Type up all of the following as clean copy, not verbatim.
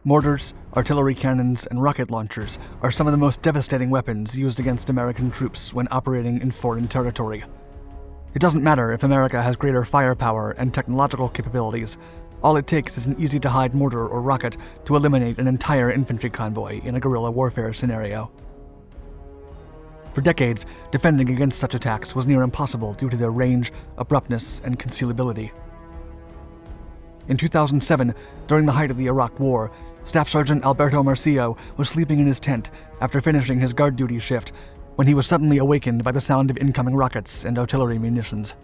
Mortars, artillery cannons, and rocket launchers are some of the most devastating weapons used against American troops when operating in foreign territory. It doesn't matter if America has greater firepower and technological capabilities. All it takes is an easy-to-hide mortar or rocket to eliminate an entire infantry convoy in a guerrilla warfare scenario. For decades, defending against such attacks was near impossible due to their range, abruptness, and concealability. In 2007, during the height of the Iraq War, Staff Sergeant Alberto Marcillo was sleeping in his tent after finishing his guard duty shift when he was suddenly awakened by the sound of incoming rockets and artillery munitions.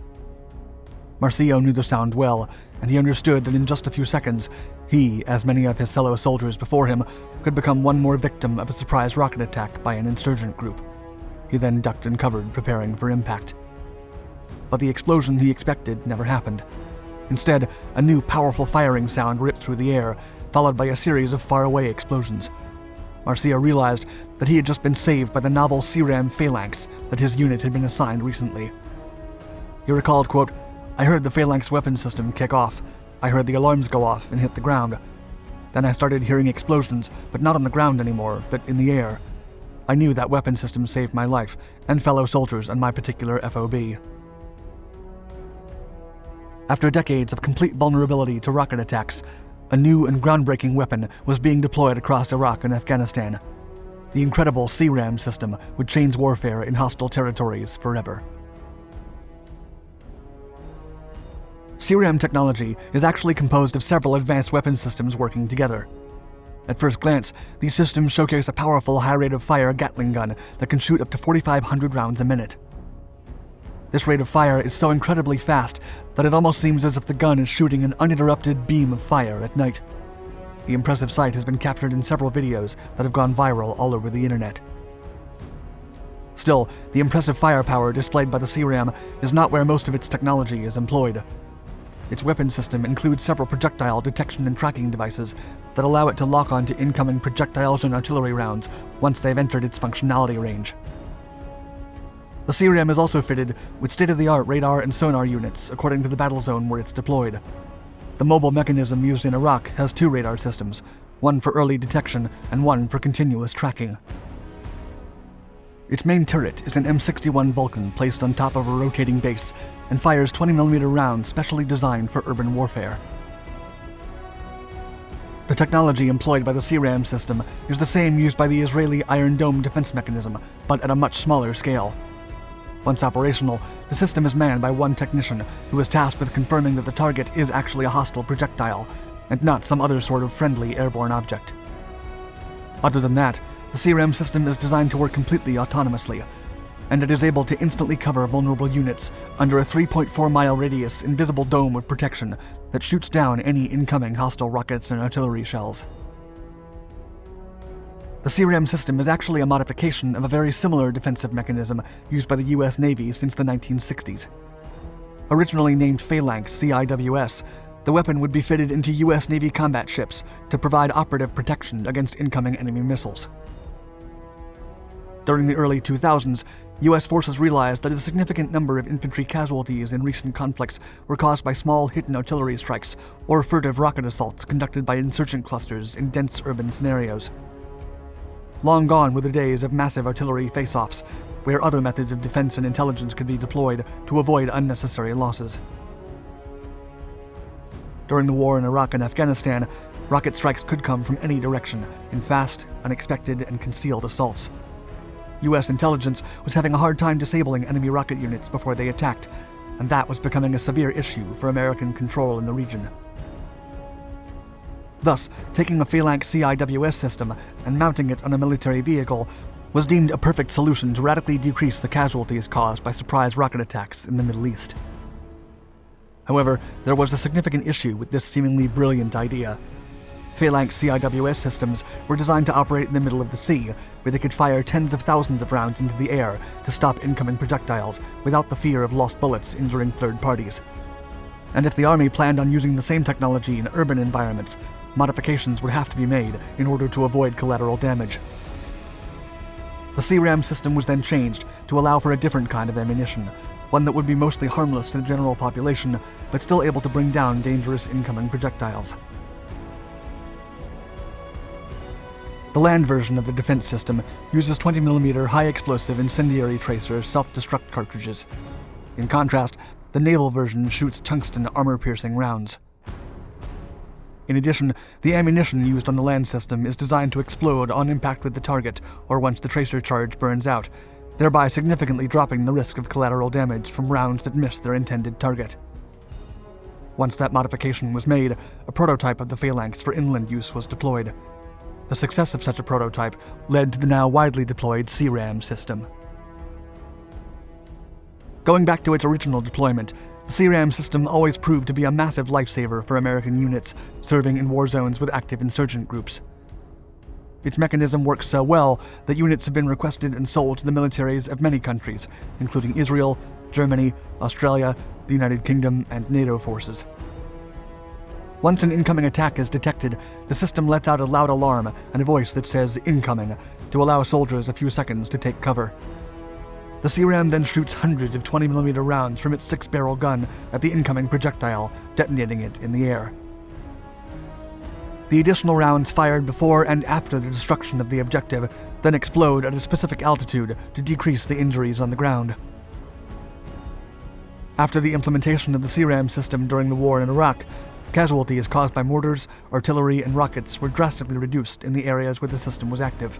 Marcillo knew the sound well, and he understood that in just a few seconds, he, as many of his fellow soldiers before him, could become one more victim of a surprise rocket attack by an insurgent group. He then ducked and covered, preparing for impact. But the explosion he expected never happened. Instead, a new powerful firing sound ripped through the air, followed by a series of faraway explosions. Marcillo realized that he had just been saved by the novel C-RAM Phalanx that his unit had been assigned recently. He recalled, quote, "I heard the Phalanx weapon system kick off. I heard the alarms go off and hit the ground. Then I started hearing explosions, but not on the ground anymore, but in the air. I knew that weapon system saved my life and fellow soldiers on my particular FOB." After decades of complete vulnerability to rocket attacks, a new and groundbreaking weapon was being deployed across Iraq and Afghanistan. The incredible C-RAM system would change warfare in hostile territories forever. C-RAM technology is actually composed of several advanced weapon systems working together. At first glance, these systems showcase a powerful high-rate-of-fire Gatling gun that can shoot up to 4,500 rounds a minute. This rate of fire is so incredibly fast that it almost seems as if the gun is shooting an uninterrupted beam of fire at night. The impressive sight has been captured in several videos that have gone viral all over the internet. Still, the impressive firepower displayed by the C-RAM is not where most of its technology is employed. Its weapon system includes several projectile detection and tracking devices that allow it to lock onto incoming projectiles and artillery rounds once they've entered its functionality range. The C-RAM is also fitted with state-of-the-art radar and sonar units according to the battle zone where it's deployed. The mobile mechanism used in Iraq has two radar systems, one for early detection and one for continuous tracking. Its main turret is an M61 Vulcan placed on top of a rotating base and fires 20mm rounds specially designed for urban warfare. The technology employed by the C-RAM system is the same used by the Israeli Iron Dome defense mechanism, but at a much smaller scale. Once operational, the system is manned by one technician who is tasked with confirming that the target is actually a hostile projectile and not some other sort of friendly airborne object. Other than that, the C-RAM system is designed to work completely autonomously, and it is able to instantly cover vulnerable units under a 3.4-mile radius invisible dome of protection that shoots down any incoming hostile rockets and artillery shells. The C-RAM system is actually a modification of a very similar defensive mechanism used by the US Navy since the 1960s. Originally named Phalanx CIWS, the weapon would be fitted into US Navy combat ships to provide operative protection against incoming enemy missiles. During the early 2000s, US forces realized that a significant number of infantry casualties in recent conflicts were caused by small hidden artillery strikes or furtive rocket assaults conducted by insurgent clusters in dense urban scenarios. Long gone were the days of massive artillery face-offs, where other methods of defense and intelligence could be deployed to avoid unnecessary losses. During the war in Iraq and Afghanistan, rocket strikes could come from any direction in fast, unexpected, and concealed assaults. US intelligence was having a hard time disabling enemy rocket units before they attacked, and that was becoming a severe issue for American control in the region. Thus, taking a Phalanx CIWS system and mounting it on a military vehicle was deemed a perfect solution to radically decrease the casualties caused by surprise rocket attacks in the Middle East. However, there was a significant issue with this seemingly brilliant idea. Phalanx CIWS systems were designed to operate in the middle of the sea, where they could fire tens of thousands of rounds into the air to stop incoming projectiles without the fear of lost bullets injuring third parties. And if the Army planned on using the same technology in urban environments, modifications would have to be made in order to avoid collateral damage. The C-RAM system was then changed to allow for a different kind of ammunition, one that would be mostly harmless to the general population, but still able to bring down dangerous incoming projectiles. The land version of the defense system uses 20mm high-explosive incendiary tracer self-destruct cartridges. In contrast, the naval version shoots tungsten armor-piercing rounds. In addition, the ammunition used on the land system is designed to explode on impact with the target or once the tracer charge burns out, thereby significantly dropping the risk of collateral damage from rounds that miss their intended target. Once that modification was made, a prototype of the Phalanx for inland use was deployed. The success of such a prototype led to the now widely deployed C-RAM system. Going back to its original deployment, the C-RAM system always proved to be a massive lifesaver for American units serving in war zones with active insurgent groups. Its mechanism works so well that units have been requested and sold to the militaries of many countries, including Israel, Germany, Australia, the United Kingdom, and NATO forces. Once an incoming attack is detected, the system lets out a loud alarm and a voice that says "incoming" to allow soldiers a few seconds to take cover. The C-RAM then shoots hundreds of 20mm rounds from its 6-barrel gun at the incoming projectile, detonating it in the air. The additional rounds fired before and after the destruction of the objective then explode at a specific altitude to decrease the injuries on the ground. After the implementation of the C-RAM system during the war in Iraq, casualties caused by mortars, artillery, and rockets were drastically reduced in the areas where the system was active.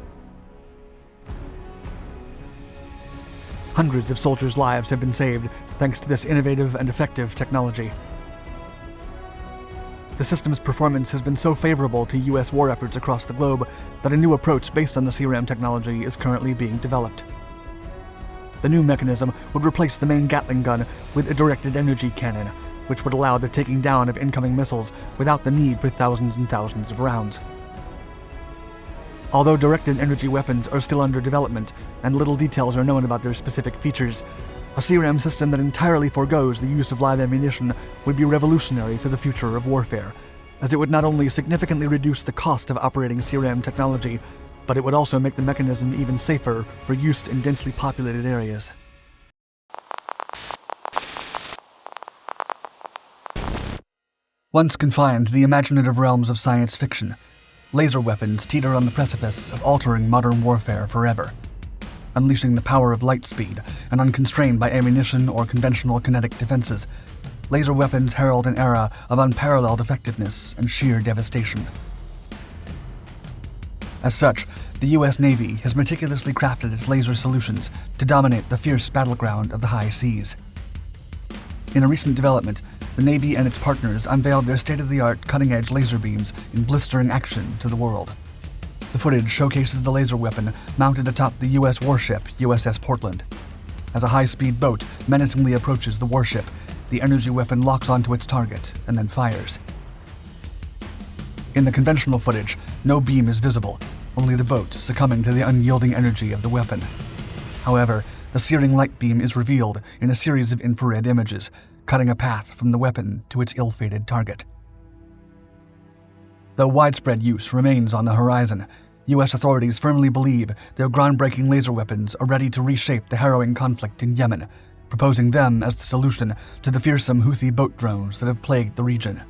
Hundreds of soldiers' lives have been saved thanks to this innovative and effective technology. The system's performance has been so favorable to U.S. war efforts across the globe that a new approach based on the C-RAM technology is currently being developed. The new mechanism would replace the main Gatling gun with a directed energy cannon, which would allow the taking down of incoming missiles without the need for thousands and thousands of rounds. Although directed energy weapons are still under development and little details are known about their specific features, a C-RAM system that entirely forgoes the use of live ammunition would be revolutionary for the future of warfare, as it would not only significantly reduce the cost of operating C-RAM technology, but it would also make the mechanism even safer for use in densely populated areas. Once confined to the imaginative realms of science fiction, laser weapons teeter on the precipice of altering modern warfare forever. Unleashing the power of light speed and unconstrained by ammunition or conventional kinetic defenses, laser weapons herald an era of unparalleled effectiveness and sheer devastation. As such, the U.S. Navy has meticulously crafted its laser solutions to dominate the fierce battleground of the high seas. In a recent development, the Navy and its partners unveiled their state-of-the-art cutting-edge laser beams in blistering action to the world. The footage showcases the laser weapon mounted atop the U.S. warship USS Portland. As a high-speed boat menacingly approaches the warship, the energy weapon locks onto its target and then fires. In the conventional footage, no beam is visible, only the boat succumbing to the unyielding energy of the weapon. However, a searing light beam is revealed in a series of infrared images, cutting a path from the weapon to its ill-fated target. Though widespread use remains on the horizon, U.S. authorities firmly believe their groundbreaking laser weapons are ready to reshape the harrowing conflict in Yemen, proposing them as the solution to the fearsome Houthi boat drones that have plagued the region.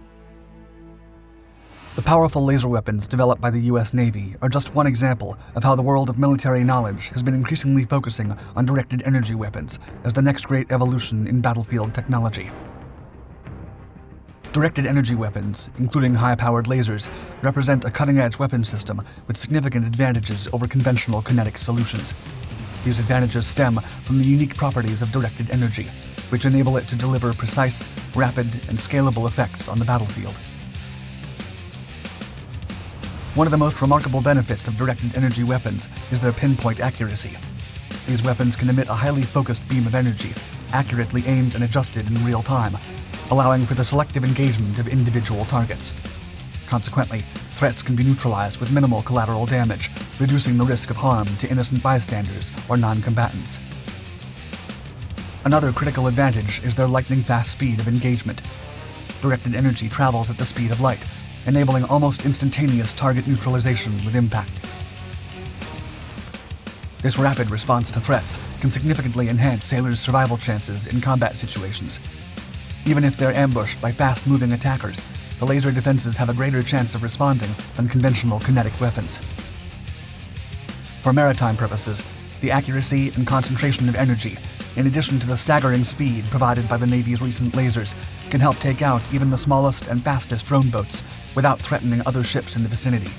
The powerful laser weapons developed by the U.S. Navy are just one example of how the world of military knowledge has been increasingly focusing on directed energy weapons as the next great evolution in battlefield technology. Directed energy weapons, including high-powered lasers, represent a cutting-edge weapon system with significant advantages over conventional kinetic solutions. These advantages stem from the unique properties of directed energy, which enable it to deliver precise, rapid, and scalable effects on the battlefield. One of the most remarkable benefits of directed energy weapons is their pinpoint accuracy. These weapons can emit a highly focused beam of energy, accurately aimed and adjusted in real time, allowing for the selective engagement of individual targets. Consequently, threats can be neutralized with minimal collateral damage, reducing the risk of harm to innocent bystanders or non-combatants. Another critical advantage is their lightning-fast speed of engagement. Directed energy travels at the speed of light, enabling almost instantaneous target neutralization with impact. This rapid response to threats can significantly enhance sailors' survival chances in combat situations. Even if they're ambushed by fast-moving attackers, the laser defenses have a greater chance of responding than conventional kinetic weapons. For maritime purposes, the accuracy and concentration of energy, in addition to the staggering speed provided by the Navy's recent lasers, can help take out even the smallest and fastest drone boats without threatening other ships in the vicinity.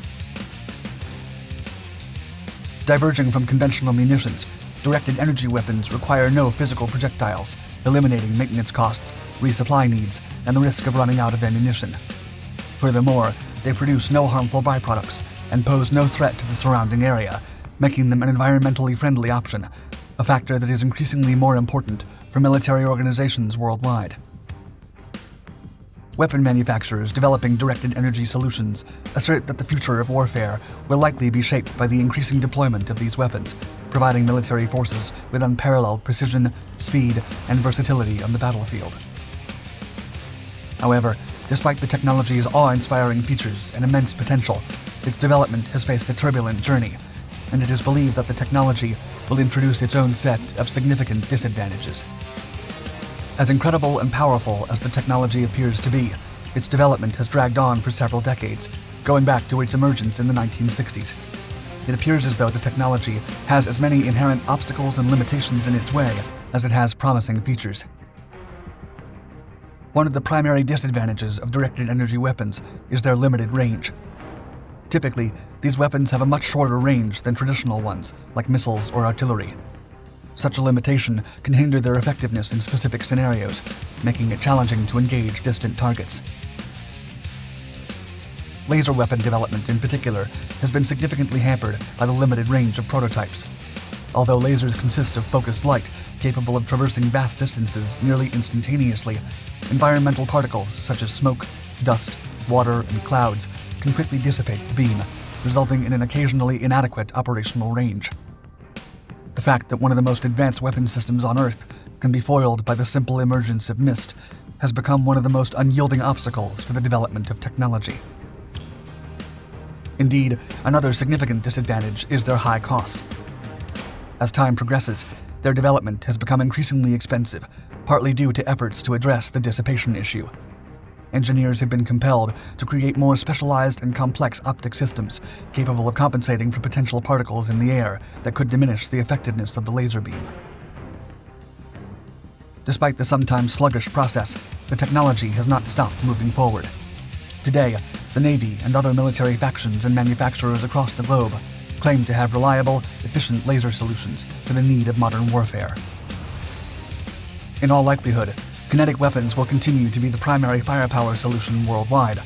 Diverging from conventional munitions, directed energy weapons require no physical projectiles, eliminating maintenance costs, resupply needs, and the risk of running out of ammunition. Furthermore, they produce no harmful byproducts and pose no threat to the surrounding area, making them an environmentally friendly option, a factor that is increasingly more important for military organizations worldwide. Weapon manufacturers developing directed energy solutions assert that the future of warfare will likely be shaped by the increasing deployment of these weapons, providing military forces with unparalleled precision, speed, and versatility on the battlefield. However, despite the technology's awe-inspiring features and immense potential, its development has faced a turbulent journey, and it is believed that the technology will introduce its own set of significant disadvantages. As incredible and powerful as the technology appears to be, its development has dragged on for several decades, going back to its emergence in the 1960s. It appears as though the technology has as many inherent obstacles and limitations in its way as it has promising features. One of the primary disadvantages of directed energy weapons is their limited range. Typically, these weapons have a much shorter range than traditional ones, like missiles or artillery. Such a limitation can hinder their effectiveness in specific scenarios, making it challenging to engage distant targets. Laser weapon development, in particular, has been significantly hampered by the limited range of prototypes. Although lasers consist of focused light capable of traversing vast distances nearly instantaneously, environmental particles such as smoke, dust, water, and clouds can quickly dissipate the beam, resulting in an occasionally inadequate operational range. The fact that one of the most advanced weapon systems on Earth can be foiled by the simple emergence of mist has become one of the most unyielding obstacles to the development of technology. Indeed, another significant disadvantage is their high cost. As time progresses, their development has become increasingly expensive, partly due to efforts to address the dissipation issue. Engineers have been compelled to create more specialized and complex optic systems capable of compensating for potential particles in the air that could diminish the effectiveness of the laser beam. Despite the sometimes sluggish process, the technology has not stopped moving forward. Today, the Navy and other military factions and manufacturers across the globe claim to have reliable, efficient laser solutions for the need of modern warfare. In all likelihood, kinetic weapons will continue to be the primary firepower solution worldwide,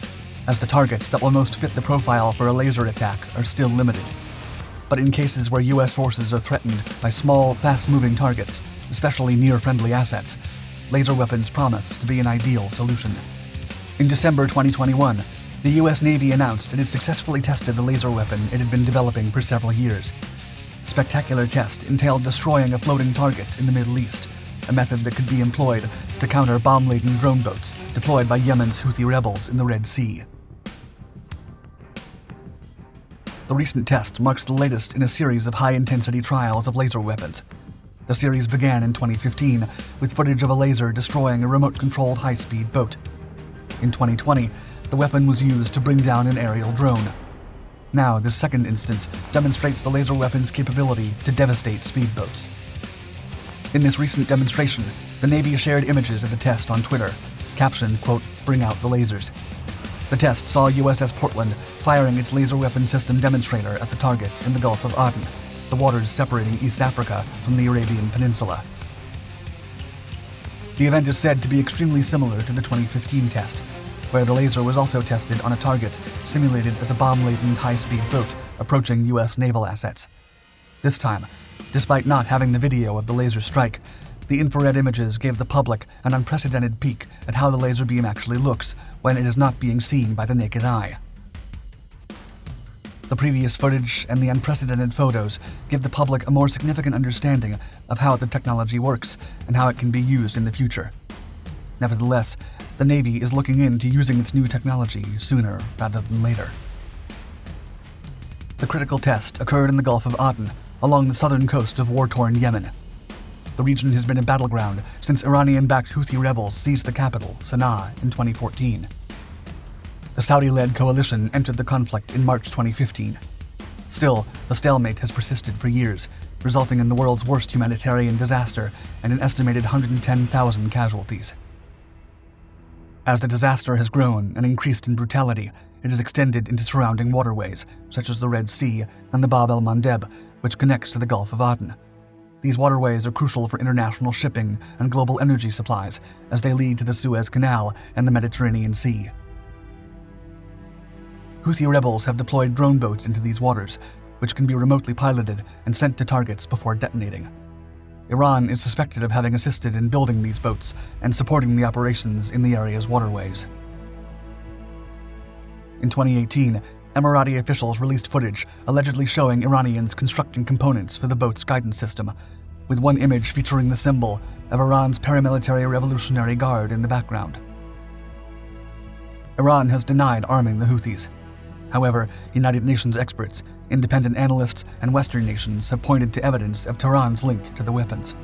as the targets that will most fit the profile for a laser attack are still limited. But in cases where U.S. forces are threatened by small, fast-moving targets, especially near-friendly assets, laser weapons promise to be an ideal solution. In December 2021, the U.S. Navy announced it had successfully tested the laser weapon it had been developing for several years. The spectacular test entailed destroying a floating target in the Middle East, a method that could be employed to counter bomb-laden drone boats deployed by Yemen's Houthi rebels in the Red Sea. The recent test marks the latest in a series of high-intensity trials of laser weapons. The series began in 2015 with footage of a laser destroying a remote-controlled high-speed boat. In 2020, the weapon was used to bring down an aerial drone. Now, this second instance demonstrates the laser weapon's capability to devastate speedboats. In this recent demonstration, the Navy shared images of the test on Twitter, captioned, quote, "Bring out the lasers." The test saw USS Portland firing its laser weapon system demonstrator at the target in the Gulf of Aden, the waters separating East Africa from the Arabian Peninsula. The event is said to be extremely similar to the 2015 test, where the laser was also tested on a target simulated as a bomb-laden high-speed boat approaching U.S. naval assets. This time, despite not having the video of the laser strike, the infrared images gave the public an unprecedented peek at how the laser beam actually looks when it is not being seen by the naked eye. The previous footage and the unprecedented photos give the public a more significant understanding of how the technology works and how it can be used in the future. Nevertheless, the Navy is looking into using its new technology sooner rather than later. The critical test occurred in the Gulf of Aden, along the southern coast of war-torn Yemen. The region has been a battleground since Iranian-backed Houthi rebels seized the capital, Sana'a, in 2014. The Saudi-led coalition entered the conflict in March 2015. Still, the stalemate has persisted for years, resulting in the world's worst humanitarian disaster and an estimated 110,000 casualties. As the disaster has grown and increased in brutality, it has extended into surrounding waterways, such as the Red Sea and the Bab el-Mandeb, which connects to the Gulf of Aden. These waterways are crucial for international shipping and global energy supplies, as they lead to the Suez Canal and the Mediterranean Sea. Houthi rebels have deployed drone boats into these waters, which can be remotely piloted and sent to targets before detonating. Iran is suspected of having assisted in building these boats and supporting the operations in the area's waterways. In 2018, Emirati officials released footage allegedly showing Iranians constructing components for the boat's guidance system, with one image featuring the symbol of Iran's paramilitary Revolutionary Guard in the background. Iran has denied arming the Houthis. However, United Nations experts, independent analysts, and Western nations have pointed to evidence of Tehran's link to the weapons.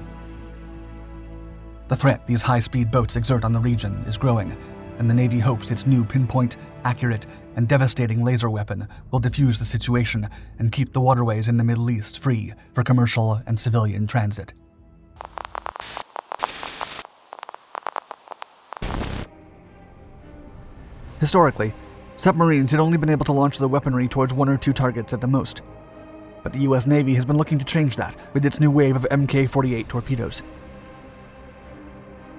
The threat these high-speed boats exert on the region is growing, and the Navy hopes its new pinpoint, accurate, and devastating laser weapon will defuse the situation and keep the waterways in the Middle East free for commercial and civilian transit. Historically, submarines had only been able to launch their weaponry towards one or two targets at the most. But the US Navy has been looking to change that with its new wave of Mk-48 torpedoes.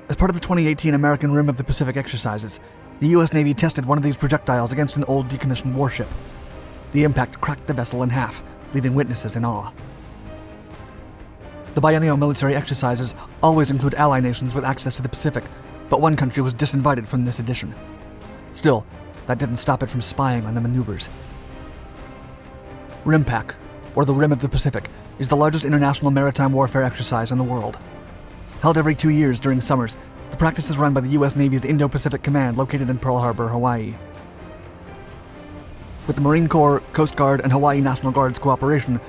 As part of the 2018 American Rim of the Pacific exercises, the US Navy tested one of these projectiles against an old decommissioned warship. The impact cracked the vessel in half, leaving witnesses in awe. The biennial military exercises always include ally nations with access to the Pacific, but one country was disinvited from this edition. Still, that didn't stop it from spying on the maneuvers. RIMPAC, or the Rim of the Pacific, is the largest international maritime warfare exercise in the world. Held every 2 years during summers, the practice is run by the US Navy's Indo-Pacific Command located in Pearl Harbor, Hawaii. With the Marine Corps, Coast Guard, and Hawaii National Guard's cooperation,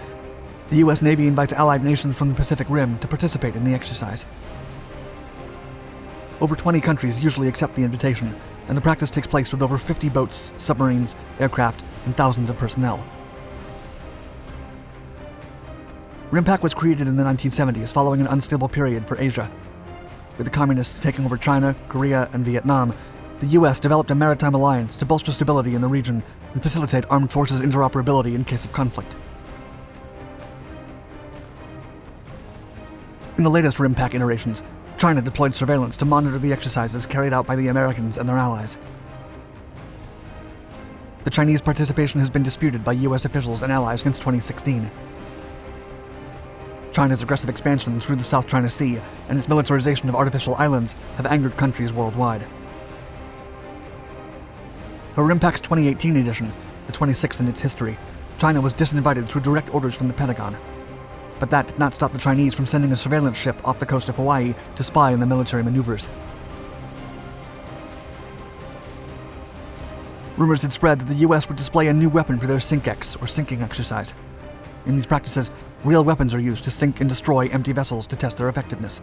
the US Navy invites allied nations from the Pacific Rim to participate in the exercise. Over 20 countries usually accept the invitation, and the practice takes place with over 50 boats, submarines, aircraft, and thousands of personnel. RIMPAC was created in the 1970s following an unstable period for Asia. With the communists taking over China, Korea, and Vietnam, the US developed a maritime alliance to bolster stability in the region and facilitate armed forces interoperability in case of conflict. In the latest RIMPAC iterations, China deployed surveillance to monitor the exercises carried out by the Americans and their allies. The Chinese participation has been disputed by US officials and allies since 2016. China's aggressive expansion through the South China Sea and its militarization of artificial islands have angered countries worldwide. For RIMPAC's 2018 edition, the 26th in its history, China was disinvited through direct orders from the Pentagon. But that did not stop the Chinese from sending a surveillance ship off the coast of Hawaii to spy on the military maneuvers. Rumors had spread that the US would display a new weapon for their SINK-X, or sinking exercise. In these practices, real weapons are used to sink and destroy empty vessels to test their effectiveness.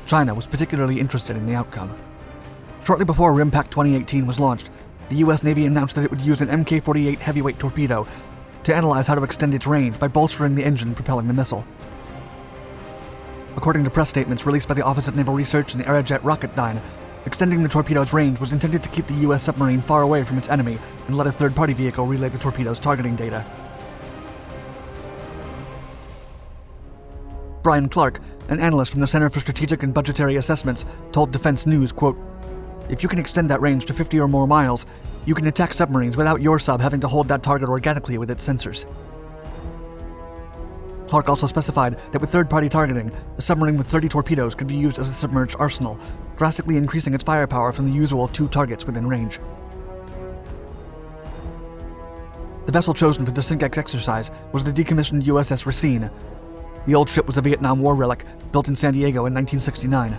China was particularly interested in the outcome. Shortly before RIMPAC 2018 was launched, the US Navy announced that it would use an Mk-48 heavyweight torpedo to analyze how to extend its range by bolstering the engine propelling the missile. According to press statements released by the Office of Naval Research and Aerojet Rocketdyne, extending the torpedo's range was intended to keep the US submarine far away from its enemy and let a third-party vehicle relay the torpedo's targeting data. Brian Clark, an analyst from the Center for Strategic and Budgetary Assessments, told Defense News, quote, "If you can extend that range to 50 or more miles, you can attack submarines without your sub having to hold that target organically with its sensors." Clark also specified that with third-party targeting, a submarine with 30 torpedoes could be used as a submerged arsenal, drastically increasing its firepower from the usual 2 targets within range. The vessel chosen for the SINK-X exercise was the decommissioned USS Racine. The old ship was a Vietnam War relic, built in San Diego in 1969.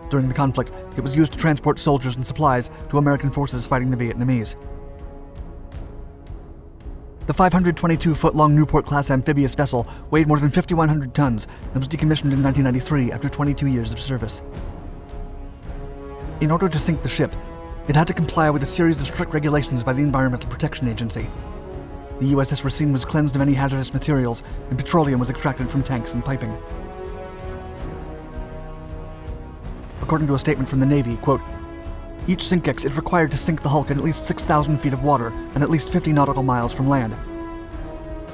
During the conflict, it was used to transport soldiers and supplies to American forces fighting the Vietnamese. The 522-foot-long Newport-class amphibious vessel weighed more than 5,100 tons and was decommissioned in 1993 after 22 years of service. In order to sink the ship, it had to comply with a series of strict regulations by the Environmental Protection Agency. The USS Racine was cleansed of any hazardous materials, and petroleum was extracted from tanks and piping. According to a statement from the Navy, quote, "Each SINKEX is required to sink the hulk in at least 6,000 feet of water and at least 50 nautical miles from land.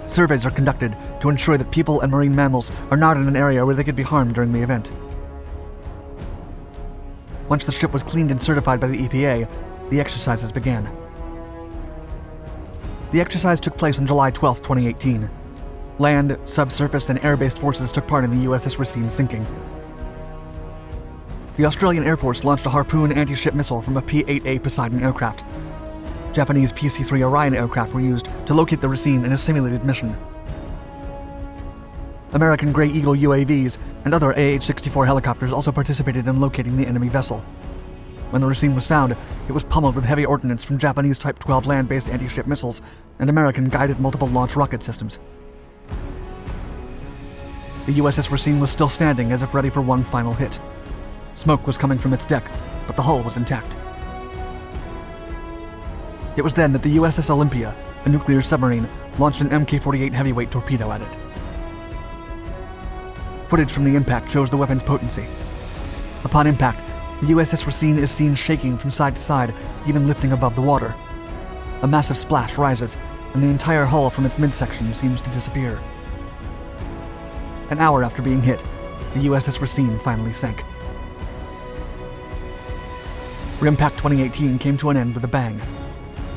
Surveys are conducted to ensure that people and marine mammals are not in an area where they could be harmed during the event." Once the ship was cleaned and certified by the EPA, the exercises began. The exercise took place on July 12, 2018. Land, subsurface, and air-based forces took part in the USS Racine sinking. The Australian Air Force launched a Harpoon anti-ship missile from a P-8A Poseidon aircraft. Japanese PC-3 Orion aircraft were used to locate the Racine in a simulated mission. American Grey Eagle UAVs and other AH-64 helicopters also participated in locating the enemy vessel. When the Racine was found, it was pummeled with heavy ordnance from Japanese Type 12 land-based anti-ship missiles and American guided multiple launch rocket systems. The USS Racine was still standing as if ready for one final hit. Smoke was coming from its deck, but the hull was intact. It was then that the USS Olympia, a nuclear submarine, launched an Mk-48 heavyweight torpedo at it. Footage from the impact shows the weapon's potency. Upon impact, the USS Racine is seen shaking from side to side, even lifting above the water. A massive splash rises, and the entire hull from its midsection seems to disappear. An hour after being hit, the USS Racine finally sank. RIMPAC 2018 came to an end with a bang,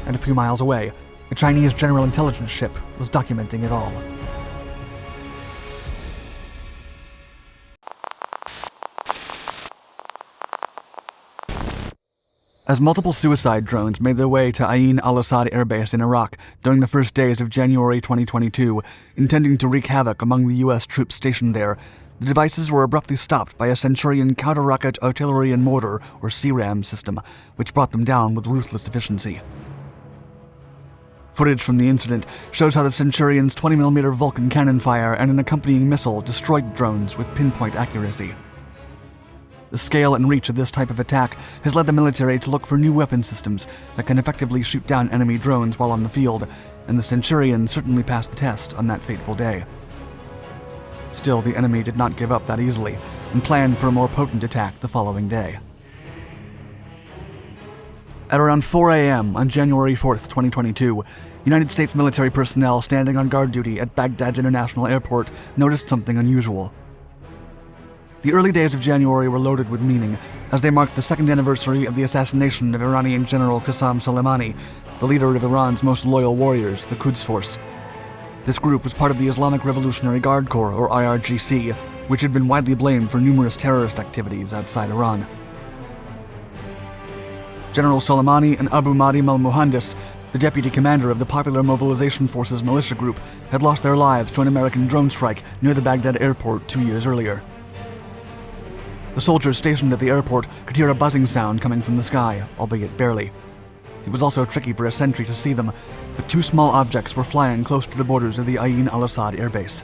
and a few miles away, a Chinese general intelligence ship was documenting it all. As multiple suicide drones made their way to Ain al-Assad Air Base in Iraq during the first days of January 2022, intending to wreak havoc among the U.S. troops stationed there, the devices were abruptly stopped by a Centurion counter-rocket artillery and mortar, or C-RAM system, which brought them down with ruthless efficiency. Footage from the incident shows how the Centurion's 20mm Vulcan cannon fire and an accompanying missile destroyed drones with pinpoint accuracy. The scale and reach of this type of attack has led the military to look for new weapon systems that can effectively shoot down enemy drones while on the field, and the Centurion certainly passed the test on that fateful day. Still, the enemy did not give up that easily, and planned for a more potent attack the following day. At around 4 a.m. on January 4th, 2022, United States military personnel standing on guard duty at Baghdad's International Airport noticed something unusual. The early days of January were loaded with meaning, as they marked the second anniversary of the assassination of Iranian General Qasem Soleimani, the leader of Iran's most loyal warriors, the Quds Force. This group was part of the Islamic Revolutionary Guard Corps, or IRGC, which had been widely blamed for numerous terrorist activities outside Iran. General Soleimani and Abu Mahdi al-Muhandis, the deputy commander of the Popular Mobilization Forces militia group, had lost their lives to an American drone strike near the Baghdad airport 2 years earlier. The soldiers stationed at the airport could hear a buzzing sound coming from the sky, albeit barely. It was also tricky for a sentry to see them, but two small objects were flying close to the borders of the Ain al-Assad airbase.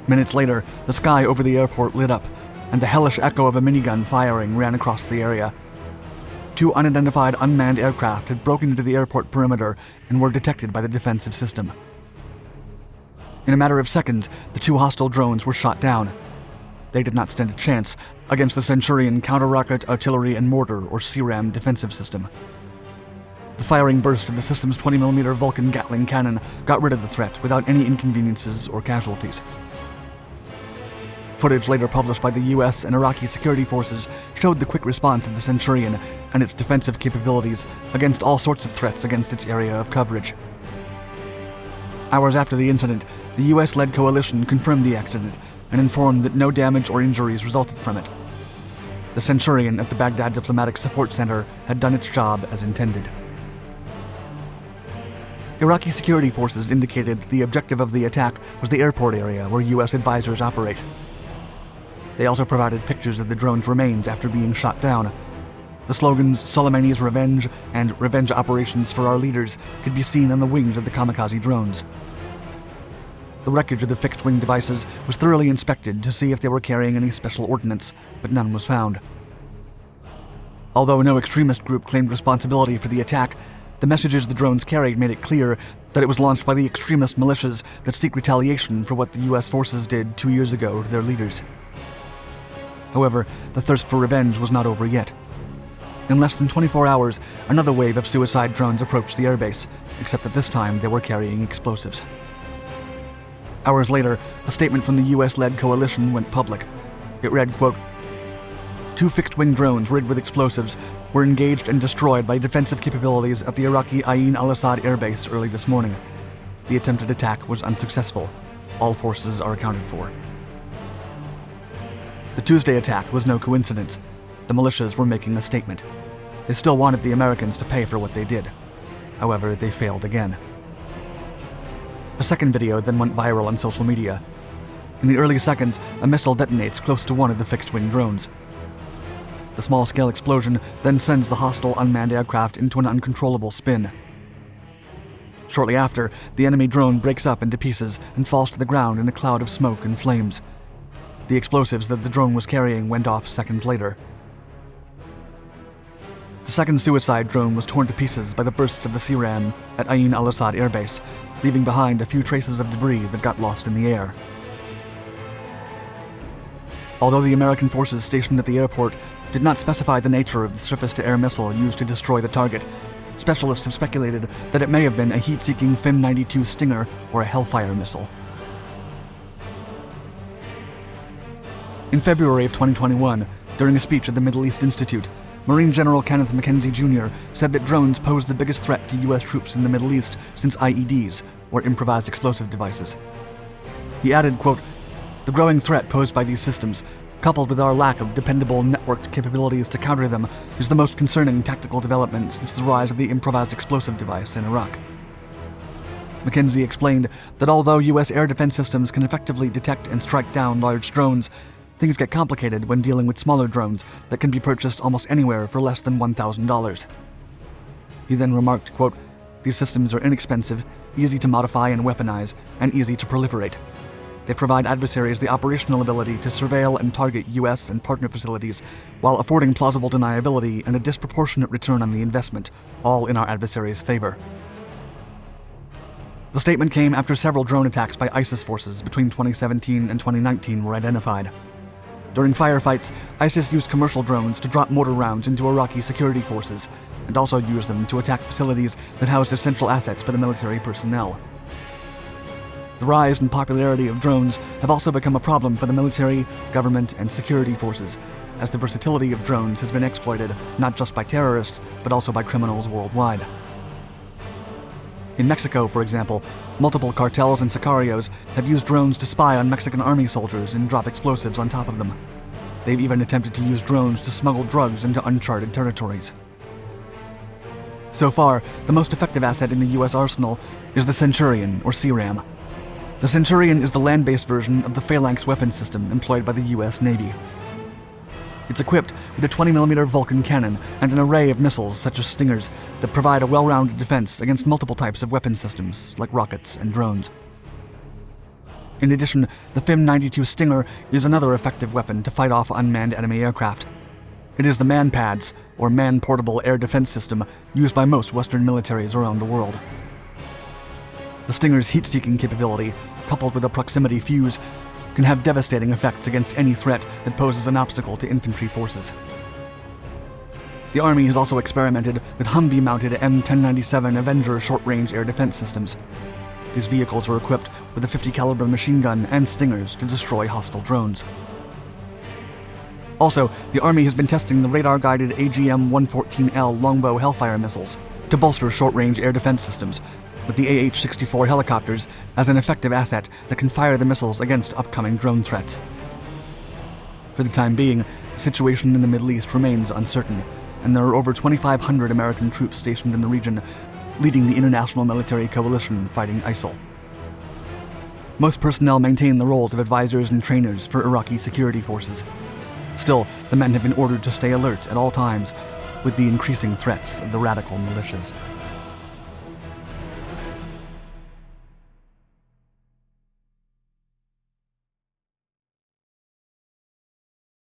Minutes later, the sky over the airport lit up, and the hellish echo of a minigun firing ran across the area. Two unidentified unmanned aircraft had broken into the airport perimeter and were detected by the defensive system. In a matter of seconds, the two hostile drones were shot down. They did not stand a chance against the Centurion counter-rocket artillery and mortar, or C-RAM, defensive system. The firing burst of the system's 20mm Vulcan Gatling cannon got rid of the threat without any inconveniences or casualties. Footage later published by the U.S. and Iraqi security forces showed the quick response of the Centurion and its defensive capabilities against all sorts of threats against its area of coverage. Hours after the incident, the U.S.-led coalition confirmed the accident and informed that no damage or injuries resulted from it. The Centurion at the Baghdad Diplomatic Support Center had done its job as intended. Iraqi security forces indicated that the objective of the attack was the airport area where U.S. advisors operate. They also provided pictures of the drone's remains after being shot down. The slogans "Soleimani's Revenge" and "Revenge Operations for Our Leaders" could be seen on the wings of the kamikaze drones. The wreckage of the fixed-wing devices was thoroughly inspected to see if they were carrying any special ordnance, but none was found. Although no extremist group claimed responsibility for the attack, The messages the drones carried made it clear that it was launched by the extremist militias that seek retaliation for what the US forces did 2 years ago to their leaders. However, the thirst for revenge was not over yet. In less than 24 hours, another wave of suicide drones approached the airbase, except that this time they were carrying explosives. Hours later, a statement from the US-led coalition went public. It read, quote, "2 fixed-wing drones rigged with explosives were engaged and destroyed by defensive capabilities at the Iraqi Ain al-Assad airbase early this morning. The attempted attack was unsuccessful. All forces are accounted for." The Tuesday attack was no coincidence. The militias were making a statement. They still wanted the Americans to pay for what they did. However, they failed again. A second video then went viral on social media. In the early seconds, a missile detonates close to one of the fixed-wing drones. The small-scale explosion then sends the hostile unmanned aircraft into an uncontrollable spin. Shortly after, the enemy drone breaks up into pieces and falls to the ground in a cloud of smoke and flames. The explosives that the drone was carrying went off seconds later. The second suicide drone was torn to pieces by the bursts of the C-RAM at Ain al-Assad airbase, leaving behind a few traces of debris that got lost in the air. Although the American forces stationed at the airport did not specify the nature of the surface-to-air missile used to destroy the target, specialists have speculated that it may have been a heat-seeking FIM-92 Stinger or a Hellfire missile. In February of 2021, during a speech at the Middle East Institute, Marine General Kenneth McKenzie Jr. said that drones pose the biggest threat to U.S. troops in the Middle East since IEDs, or improvised explosive devices. He added, quote, "The growing threat posed by these systems, coupled with our lack of dependable networked capabilities to counter them, is the most concerning tactical development since the rise of the improvised explosive device in Iraq." McKenzie explained that although U.S. air defense systems can effectively detect and strike down large drones, things get complicated when dealing with smaller drones that can be purchased almost anywhere for less than $1,000. He then remarked, quote, "These systems are inexpensive, easy to modify and weaponize, and easy to proliferate. They provide adversaries the operational ability to surveil and target U.S. and partner facilities while affording plausible deniability and a disproportionate return on the investment, all in our adversaries' favor." The statement came after several drone attacks by ISIS forces between 2017 and 2019 were identified. During firefights, ISIS used commercial drones to drop mortar rounds into Iraqi security forces, and also used them to attack facilities that housed essential assets for the military personnel. The rise in popularity of drones have also become a problem for the military, government, and security forces, as the versatility of drones has been exploited not just by terrorists, but also by criminals worldwide. In Mexico, for example, multiple cartels and sicarios have used drones to spy on Mexican army soldiers and drop explosives on top of them. They've even attempted to use drones to smuggle drugs into uncharted territories. So far, the most effective asset in the U.S. arsenal is the Centurion, or C-RAM. The Centurion is the land-based version of the Phalanx weapon system employed by the U.S. Navy. It's equipped with a 20mm Vulcan cannon and an array of missiles such as Stingers that provide a well-rounded defense against multiple types of weapon systems like rockets and drones. In addition, the FIM-92 Stinger is another effective weapon to fight off unmanned enemy aircraft. It is the Man-PADS, or Man-Portable Air Defense System, used by most Western militaries around the world. The Stinger's heat-seeking capability, coupled with a proximity fuse, can have devastating effects against any threat that poses an obstacle to infantry forces. The Army has also experimented with Humvee-mounted M1097 Avenger short-range air defense systems. These vehicles are equipped with a .50 caliber machine gun and Stingers to destroy hostile drones. Also, the Army has been testing the radar-guided AGM-114L Longbow Hellfire missiles to bolster short-range air defense systems, with the AH-64 helicopters as an effective asset that can fire the missiles against upcoming drone threats. For the time being, the situation in the Middle East remains uncertain, and there are over 2,500 American troops stationed in the region, leading the international military coalition fighting ISIL. Most personnel maintain the roles of advisors and trainers for Iraqi security forces. Still, the men have been ordered to stay alert at all times with the increasing threats of the radical militias.